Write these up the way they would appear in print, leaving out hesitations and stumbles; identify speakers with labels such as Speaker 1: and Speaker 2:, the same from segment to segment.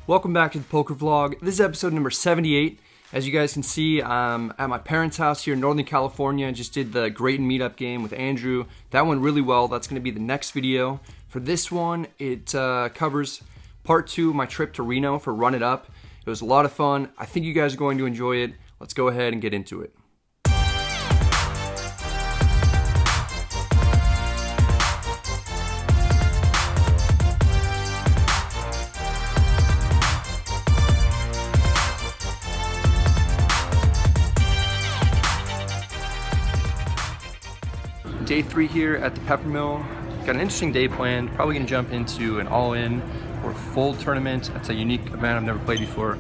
Speaker 1: Welcome back to the poker vlog. This is episode number 78. As you guys can see, I'm at my parents' house here in Northern California. Just did the Grayton meetup game with Andrew. That went really well. That's going to be the next video. For this one, it covers part 2 of my trip to Reno for Run It Up. It was a lot of fun. I think you guys are going to enjoy it. Let's go ahead and get into it. Day 3 here at the Peppermill. Got an interesting day planned. Probably gonna jump into an all-in or fold tournament. That's a unique event I've never played before.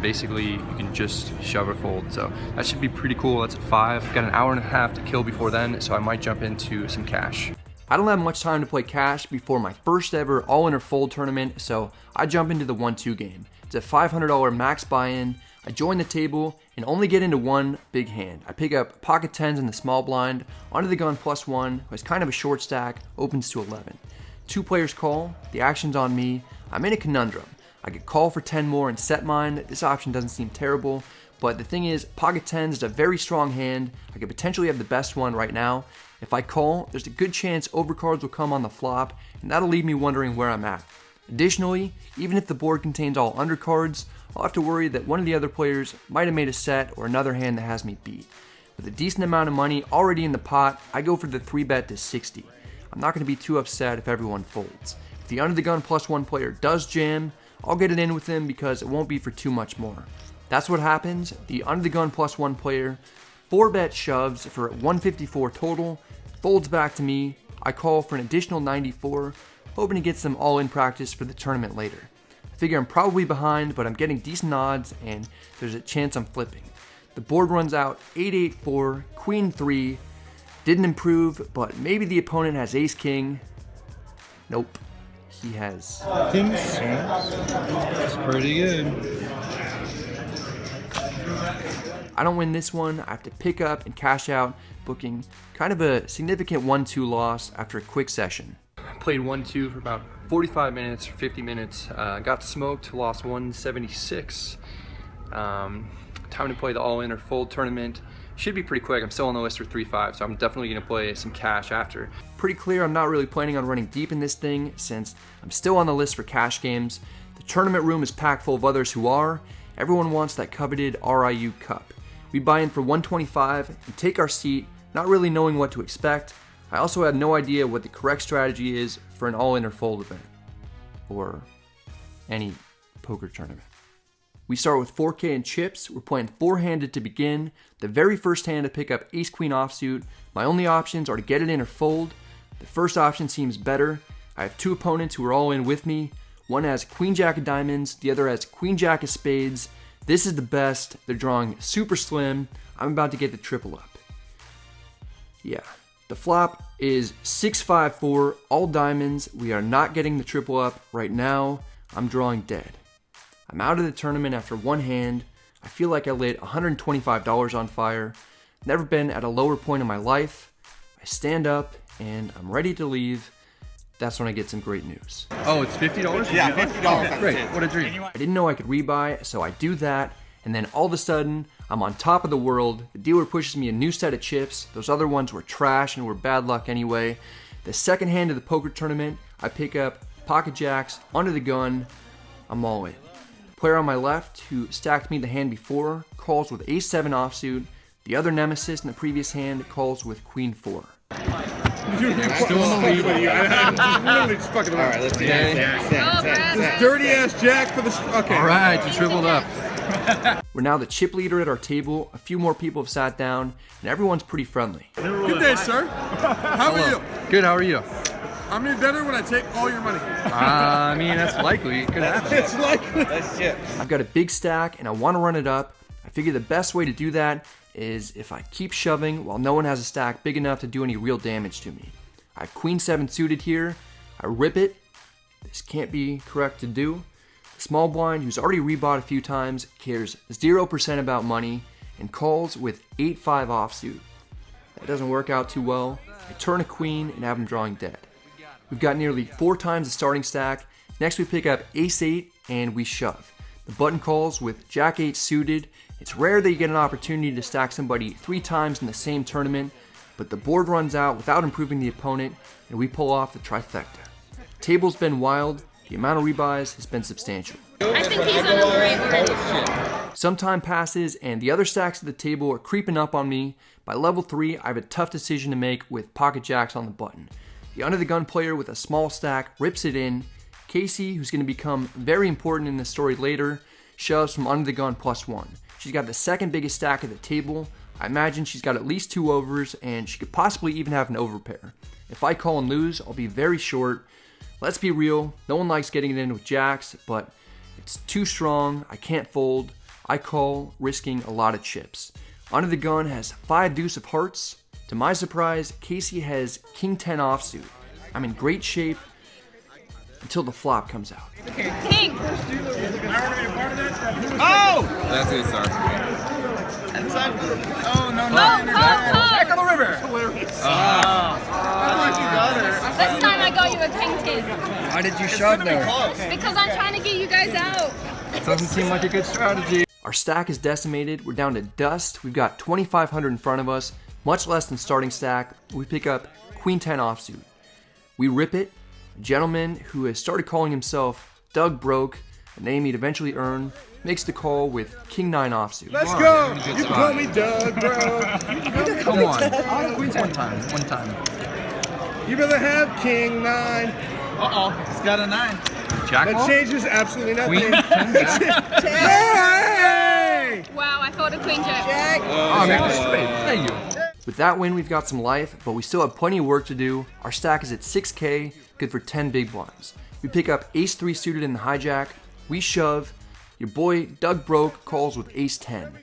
Speaker 1: Basically, you can just shove or fold. So that should be pretty cool. That's at 5. Got an hour and a half to kill before then, so I might jump into some cash. I don't have much time to play cash before my first ever all-in or fold tournament, so I jump into the 1-2 game. It's a $500 max buy-in. I join the table and only get into one big hand. I pick up pocket 10s in the small blind, onto the gun +1, who has kind of a short stack, opens to 11. 2 players call, the action's on me. I'm in a conundrum. I could call for 10 more and set mine. This option doesn't seem terrible, but the thing is, pocket 10s is a very strong hand. I could potentially have the best one right now. If I call, there's a good chance overcards will come on the flop, and that'll leave me wondering where I'm at. Additionally, even if the board contains all undercards, I'll have to worry that one of the other players might have made a set or another hand that has me beat. With a decent amount of money already in the pot, I go for the 3-bet to 60. I'm not going to be too upset if everyone folds. If the under the gun +1 player does jam, I'll get it in with him because it won't be for too much more. That's what happens. The under the gun +1 player 4-bet shoves for 154 total, folds back to me. I call for an additional 94, hoping to get some all-in practice for the tournament later. I figure I'm probably behind, but I'm getting decent odds and there's a chance I'm flipping. The board runs out 8-8-4, Queen 3. Didn't improve, but maybe the opponent has ace-king. Nope, he has
Speaker 2: kings. That's pretty good.
Speaker 1: I don't win this one. I have to pick up and cash out, booking kind of a significant 1-2 loss after a quick session. Played 1-2 for about 45 minutes or 50 minutes. Got smoked, lost 176. Time to play the all-in or fold tournament. Should be pretty quick. I'm still on the list for 3-5, so I'm definitely going to play some cash after. Pretty clear I'm not really planning on running deep in this thing since I'm still on the list for cash games. The tournament room is packed full of others who are. Everyone wants that coveted RIU cup. We buy in for 125 and take our seat, not really knowing what to expect. I also had no idea what the correct strategy is for an all-in or fold event, or any poker tournament. We start with 4K in chips. We're playing 4-handed to begin. The very first hand to pick up ace-queen offsuit. My only options are to get it in or fold. The first option seems better. I have 2 opponents who are all in with me. One has queen-jack of diamonds, the other has queen-jack of spades. This is the best. They're drawing super slim. I'm about to get the triple up. Yeah. The flop is 6-5-4, all diamonds. We are not getting the triple up right now. I'm drawing dead. I'm out of the tournament after one hand. I feel like I lit $125 on fire. Never been at a lower point in my life. I stand up and I'm ready to leave. That's when I get some great news.
Speaker 2: Oh, it's $50?
Speaker 3: Yeah, $50.
Speaker 2: Okay, great, what a dream.
Speaker 1: I didn't know I could rebuy, so I do that. And then all of a sudden, I'm on top of the world. The dealer pushes me a new set of chips. Those other ones were trash and were bad luck anyway. The second hand of the poker tournament, I pick up pocket jacks, under the gun. I'm all in. The player on my left, who stacked me the hand before, calls with ace-7 offsuit. The other nemesis in the previous hand calls with queen 4.
Speaker 2: Still on the lead.
Speaker 3: Literally just fucking around. All right, let's see. This dirty ass jack for the. Okay.
Speaker 2: All right, you tripled up.
Speaker 1: We're now the chip leader at our table. A few more people have sat down, and everyone's pretty friendly.
Speaker 3: Good day, sir. How are you?
Speaker 2: Good, how are you?
Speaker 3: I'm any better when I take all your money.
Speaker 2: I mean, that's likely. It could happen.
Speaker 3: It's likely. That's it.
Speaker 1: I've got a big stack, and I want to run it up. I figure the best way to do that is if I keep shoving while no one has a stack big enough to do any real damage to me. I have queen 7 suited here. I rip it. This can't be correct to do. The small blind, who's already rebought a few times, cares 0% about money and calls with 8-5 offsuit. That doesn't work out too well. I turn a queen and have him drawing dead. We've got nearly 4 times the starting stack. Next we pick up ace-8 and we shove. The button calls with Jack 8 suited. It's rare that you get an opportunity to stack somebody 3 times in the same tournament, but the board runs out without improving the opponent, and we pull off the trifecta. Table's been wild, the amount of rebuys has been substantial.
Speaker 4: I think he's on the right word.
Speaker 1: Some time passes, and the other stacks at the table are creeping up on me. By level 3, I have a tough decision to make with pocket jacks on the button. The under the gun player with a small stack rips it in. Casey, who's going to become very important in the story later, shoves from under the gun +1. She's got the second biggest stack at the table. I imagine she's got at least 2 overs, and she could possibly even have an overpair. If I call and lose, I'll be very short. Let's be real, no one likes getting it in with jacks, but it's too strong, I can't fold. I call, risking a lot of chips. Under the gun has 5 deuce of hearts. To my surprise, Casey has king 10 offsuit. I'm in great shape until the flop comes out.
Speaker 4: King!
Speaker 3: Oh! That's it, sir. Oh, no, no.
Speaker 4: Back
Speaker 3: on the river. Hilarious.
Speaker 4: This time I got you a king 10.
Speaker 2: Why did you shove there?
Speaker 4: Because I'm trying to get you guys out.
Speaker 2: Doesn't seem like a good strategy.
Speaker 1: Our stack is decimated. We're down to dust. We've got 2,500 in front of us, much less than starting stack. We pick up queen 10 offsuit. We rip it. A gentleman who has started calling himself Doug Broke, a name he'd eventually earn, makes the call with king 9 offsuit.
Speaker 3: Let's go. You can call me Doug, bro.
Speaker 2: Come on. Queen's one time.
Speaker 3: You rather have king 9.
Speaker 5: Uh-oh, he's got a 9.
Speaker 2: Jack
Speaker 3: That
Speaker 2: ball?
Speaker 3: changes absolutely nothing.
Speaker 2: Queen, 10, jack.
Speaker 3: Hey!
Speaker 4: Wow, I thought a queen jack.
Speaker 2: Oh, man, straight. Thank you.
Speaker 1: With that win, we've got some life, but we still have plenty of work to do. Our stack is at 6K, good for 10 big blinds. We pick up ace 3 suited in the hijack. We shove. Your boy Doug Broke calls with ace 10.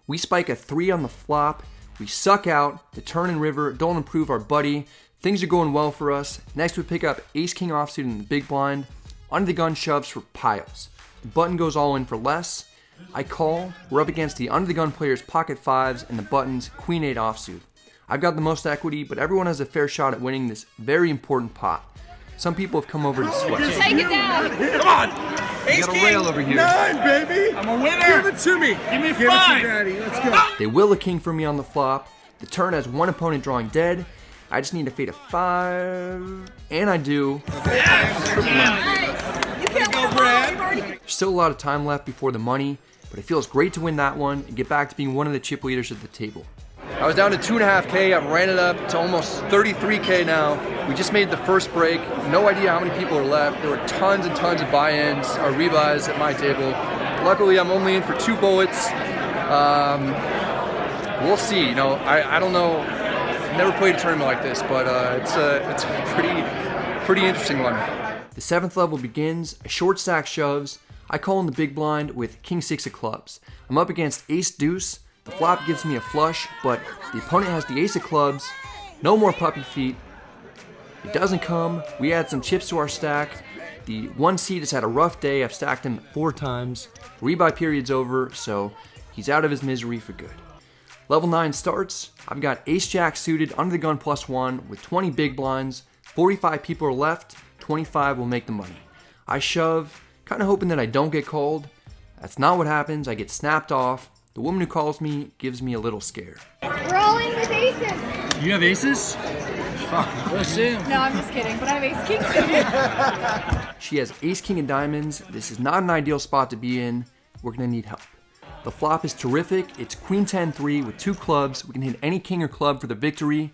Speaker 1: We spike a 3 on the flop. We suck out. The turn and river don't improve our buddy. Things are going well for us. Next, we pick up ace king offsuit in the big blind. Under the gun shoves for piles. The button goes all in for less. I call. We're up against the under the gun player's pocket 5s and the button's queen 8 offsuit. I've got the most equity, but everyone has a fair shot at winning this very important pot. Some people have come over to sweat.
Speaker 4: Take it down.
Speaker 3: Come on.
Speaker 2: You got a rail over here.
Speaker 3: 9, baby.
Speaker 5: I'm a winner.
Speaker 3: Give it to me.
Speaker 5: Give me
Speaker 3: Give
Speaker 5: 5.
Speaker 3: it to Daddy. Let's go.
Speaker 1: They will a king for me on the flop. The turn has one opponent drawing dead. I just need to fade a 5, and I do. There's still a lot of time left before the money, but it feels great to win that one and get back to being one of the chip leaders at the table. I was down to 2.5K. I ran it up to almost 33K now. We just made the first break. No idea how many people are left. There were tons and tons of buy-ins or rebuys at my table. Luckily, I'm only in for 2 bullets. We'll see. You know, I don't know. Never played a tournament like this, but it's a pretty interesting one. The 7th level begins. A short stack shoves. I call in the big blind with king 6 of clubs. I'm up against ace deuce. The flop gives me a flush, but the opponent has the ace of clubs. No more puppy feet. It doesn't come. We add some chips to our stack. The 1 seed has had a rough day. I've stacked him 4 times. Rebuy period's over, so he's out of his misery for good. Level 9 starts. I've got ace jack suited under the gun +1 with 20 big blinds. 45 people are left. 25 will make the money. I shove, kind of hoping that I don't get called. That's not what happens. I get snapped off. The woman who calls me gives me a little scare.
Speaker 4: Rolling with aces.
Speaker 5: You have aces?
Speaker 4: No, I'm just kidding, but I have ace king suited.
Speaker 1: She has ace king of diamonds. This is not an ideal spot to be in. We're gonna need help. The flop is terrific. It's queen 10-3 with 2 clubs. We can hit any king or club for the victory.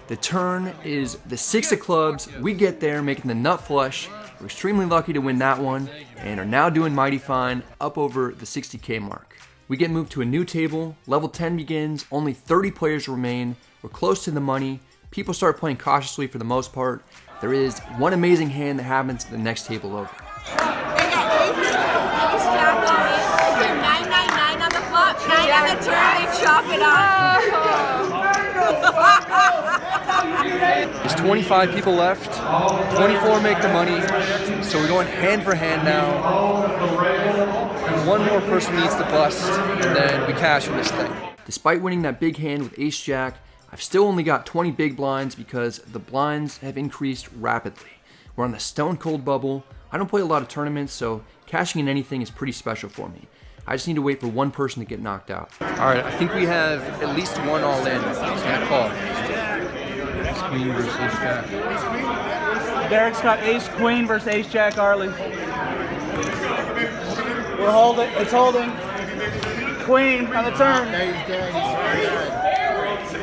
Speaker 1: The turn is the 6 of clubs. We get there, making the nut flush. We're extremely lucky to win that one and are now doing mighty fine, up over the 60K mark. We get moved to a new table. Level 10 begins. Only 30 players remain. We're close to the money. People start playing cautiously for the most part. There is one amazing hand that happens at the next table over.
Speaker 4: They got aces, ace jack on it. They're 999 on the flop. 9 on the turn, they chop it off.
Speaker 1: There's 25 people left. 24 make the money. So we're going hand for hand now. One more person needs to bust, and then we cash in this thing. Despite winning that big hand with ace jack, I've still only got 20 big blinds because the blinds have increased rapidly. We're on the stone cold bubble. I don't play a lot of tournaments, so cashing in anything is pretty special for me. I just need to wait for one person to get knocked out. Alright, I think we have at least one all-in. It's gonna call. Ace Queen versus Ace Jack.
Speaker 5: Derek's got Ace Queen versus Ace Jack Arley. We're holding. It's holding. Queen on the turn.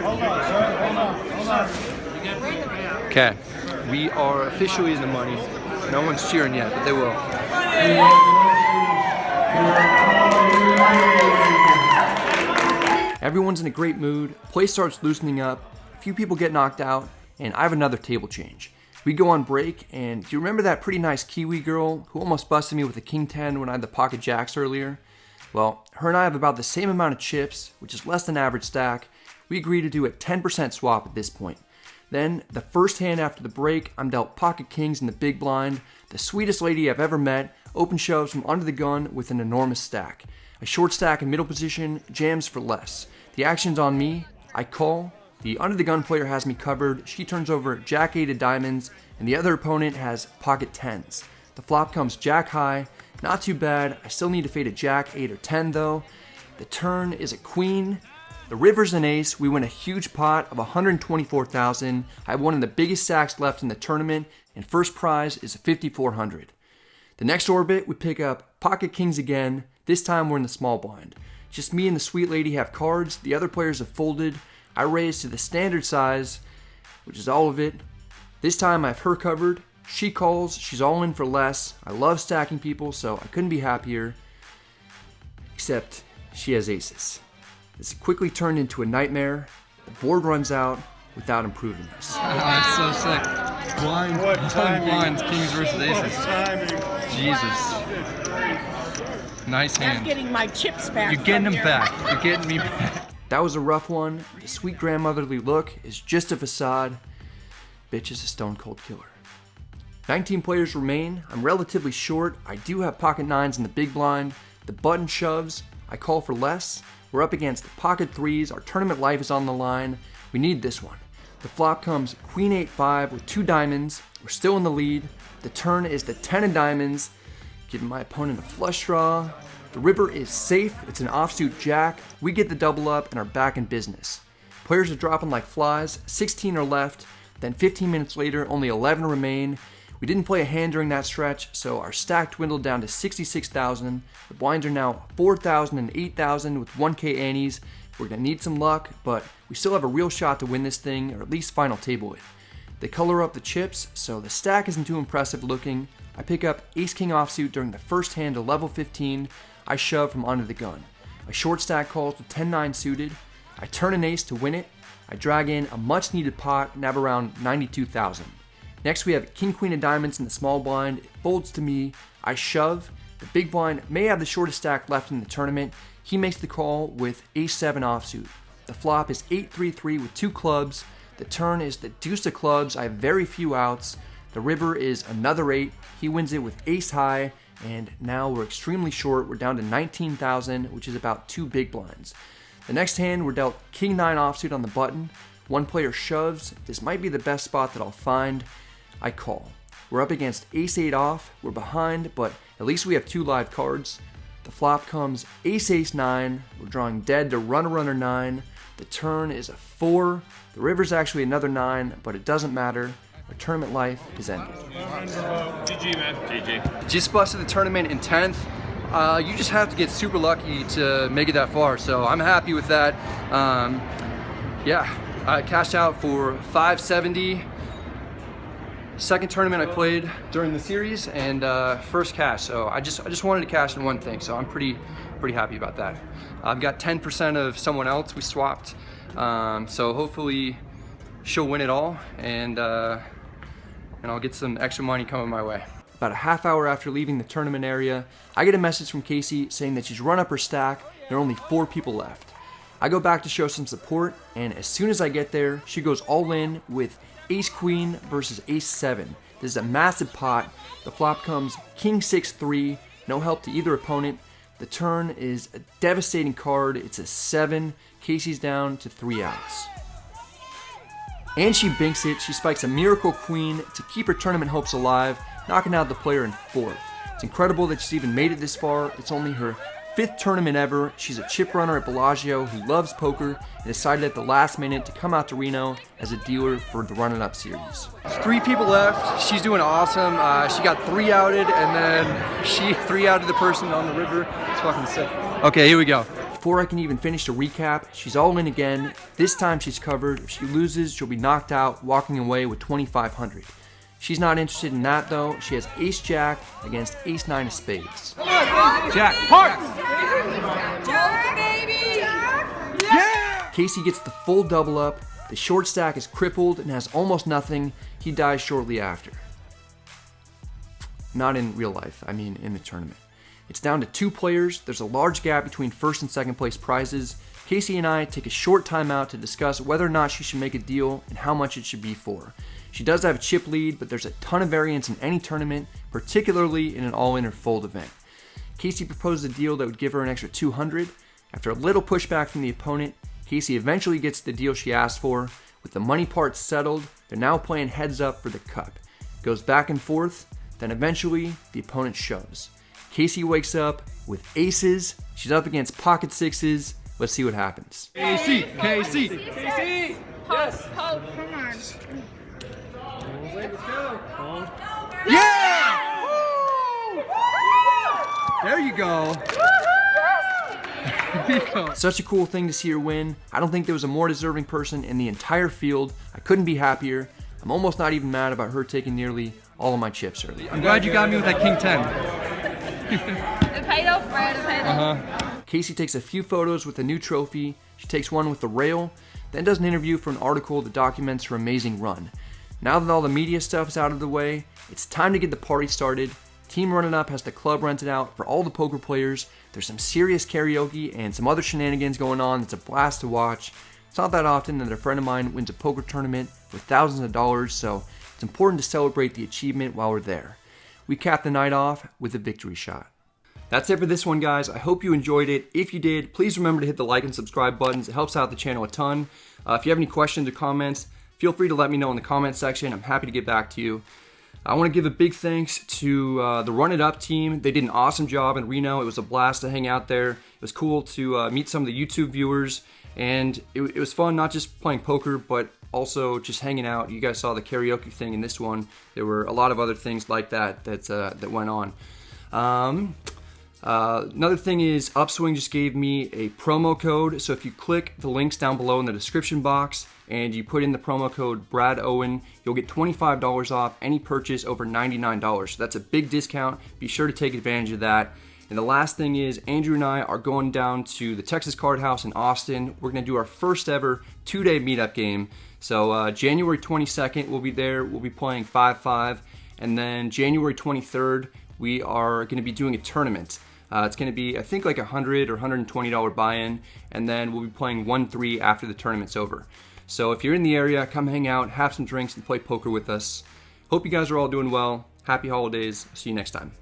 Speaker 5: Hold on.
Speaker 1: Okay, we are officially in the money. No one's cheering yet, but they will. Everyone's in a great mood, play starts loosening up, a few people get knocked out, and I have another table change. We go on break, and do you remember that pretty nice Kiwi girl who almost busted me with a King 10 when I had the pocket jacks earlier? Well, her and I have about the same amount of chips, which is less than average stack. We agree to do a 10% swap at this point. Then, the first hand after the break, I'm dealt pocket kings in the big blind. The sweetest lady I've ever met, open shoves from under the gun with an enormous stack. A short stack in middle position, jams for less. The action's on me, I call. The under the gun player has me covered. She turns over Jack 8 of diamonds, and the other opponent has pocket 10s. The flop comes Jack high, not too bad. I still need to fade a Jack 8 or 10 though. The turn is a queen. The river's an ace. We win a huge pot of 124,000. I have one of the biggest stacks left in the tournament, and first prize is a 5,400. The next orbit, we pick up pocket kings again. This time we're in the small blind. Just me and the sweet lady have cards. The other players have folded. I raise to the standard size, which is all of it. This time I have her covered. She calls. She's all in for less. I love stacking people, so I couldn't be happier. Except she has aces. This quickly turned into a nightmare. The board runs out without improving us.
Speaker 2: That's so sick. Blind, blinds, kings versus aces. Jesus. Nice hand.
Speaker 6: I'm getting my chips back.
Speaker 2: You're getting them back. You're getting me back.
Speaker 1: That was a rough one. The sweet grandmotherly look is just a facade. Bitch is a stone cold killer. 19 players remain. I'm relatively short. I do have pocket 9s in the big blind. The button shoves. I call for less. We're up against pocket 3s. Our tournament life is on the line. We need this one. The flop comes Queen 8-5 with 2 diamonds. We're still in the lead. The turn is the 10 of diamonds, giving my opponent a flush draw. The river is safe. It's an offsuit jack. We get the double up and are back in business. Players are dropping like flies. 16 are left. Then 15 minutes later, only 11 remain. We didn't play a hand during that stretch, so our stack dwindled down to 66,000. The blinds are now 4,000 and 8,000 with 1K antes. We're gonna need some luck, but we still have a real shot to win this thing, or at least final table it. They color up the chips, so the stack isn't too impressive looking. I pick up Ace-King offsuit during the first hand to level 15. I shove from under the gun. A short stack calls with 10-9 suited. I turn an ace to win it. I drag in a much needed pot and have around 92,000. Next we have King Queen of diamonds in the small blind. It folds to me. I shove. The big blind may have the shortest stack left in the tournament. He makes the call with Ace-7 offsuit. The flop is 8-3-3 with 2 clubs. The turn is the deuce of clubs. I have very few outs. The river is another 8. He wins it with ace high, and now we're extremely short. We're down to 19,000, which is about 2 big blinds. The next hand, we're dealt King 9 offsuit on the button. One player shoves. This might be the best spot that I'll find. I call. We're up against ace 8 off. We're behind, but at least we have 2 live cards. The flop comes ace 9. We're drawing dead to runner 9. The turn is a 4. The river's actually another 9, but it doesn't matter. Our tournament life is ended.
Speaker 3: GG, man. GG.
Speaker 1: Just busted the tournament in 10th. You just have to get super lucky to make it that far, so I'm happy with that. Yeah, I cashed out for 570. Second tournament I played during the series, and first cash. So I just wanted to cash in one thing, so I'm pretty happy about that. I've got 10% of someone else. We swapped, so hopefully she'll win it all, and I'll get some extra money coming my way. About a half hour after leaving the tournament area, I get a message from Casey saying that she's run up her stack. There are only 4 people left. I go back to show some support, and as soon as I get there, she goes all in with Ace Queen versus Ace 7. This is a massive pot. The flop comes King 6-3, no help to either opponent. The turn is a devastating card. It's a 7. Casey's down to 3 outs. And she binks it. She spikes a Miracle Queen to keep her tournament hopes alive, knocking out the player in 4th. It's incredible that she's even made it this far. It's only her 5th tournament ever. She's a chip runner at Bellagio who loves poker and decided at the last minute to come out to Reno as a dealer for the Run It Up series. 3 people left. She's doing awesome. She got 3 outed, and then she 3 outed the person on the river. It's fucking sick. Okay, here we go. Before I can even finish the recap, she's all in again. This time she's covered. If she loses, she'll be knocked out, walking away with $2,500. She's not interested in that though. She has Ace-Jack against Ace-9 of spades. Jack, heart!
Speaker 4: Jack, baby!
Speaker 1: Yeah! Casey gets the full double up. The short stack is crippled and has almost nothing. He dies shortly after. Not in real life, I mean in the tournament. It's down to 2 players. There's a large gap between 1st and 2nd place prizes. Casey and I take a short time out to discuss whether or not she should make a deal and how much it should be for. She does have a chip lead, but there's a ton of variance in any tournament, particularly in an all-in or fold event. Casey proposed a deal that would give her an extra $200. After a little pushback from the opponent, Casey eventually gets the deal she asked for. With the money part settled, they're now playing heads up for the cup. It goes back and forth, then eventually the opponent shoves. Casey wakes up with aces. She's up against pocket 6s. Let's see what happens.
Speaker 3: Casey.
Speaker 4: Yes. Hold. Come on.
Speaker 1: Yeah! There you go. Such a cool thing to see her win. I don't think there was a more deserving person in the entire field. I couldn't be happier. I'm almost not even mad about her taking nearly all of my chips early. I'm glad you got me with that King 10.
Speaker 4: It paid off, Fred. It paid off.
Speaker 1: Casey takes a few photos with the new trophy. She takes one with the rail, then does an interview for an article that documents her amazing run. Now that all the media stuff is out of the way, it's time to get the party started. Team Run It Up has the club rented out for all the poker players. There's some serious karaoke and some other shenanigans going on. It's a blast to watch. It's not that often that a friend of mine wins a poker tournament for thousands of dollars, so it's important to celebrate the achievement while we're there. We cap the night off with a victory shot. That's it for this one, guys. I hope you enjoyed it. If you did, please remember to hit the like and subscribe buttons. It helps out the channel a ton. If you have any questions or comments, feel free to let me know in the comment section. I'm happy to get back to you. I want to give a big thanks to the Run It Up team. They did an awesome job in Reno. It was a blast to hang out there. It was cool to meet some of the YouTube viewers, and it was fun not just playing poker, but also just hanging out. You guys saw the karaoke thing in this one. There were a lot of other things like that that went on. Another thing is Upswing just gave me a promo code, so if you click the links down below in the description box and you put in the promo code Brad Owen, you'll get $25 off any purchase over $99. So that's a big discount. Be sure to take advantage of that. And the last thing is Andrew and I are going down to the Texas Card House in Austin. We're going to do our first ever 2-day meetup game. So January 22nd we'll be there. We'll be playing 5-5, and then January 23rd we are going to be doing a tournament. It's going to be, I think, like $100 or $120 buy-in, and then we'll be playing 1-3 after the tournament's over. So if you're in the area, come hang out, have some drinks, and play poker with us. Hope you guys are all doing well. Happy holidays. See you next time.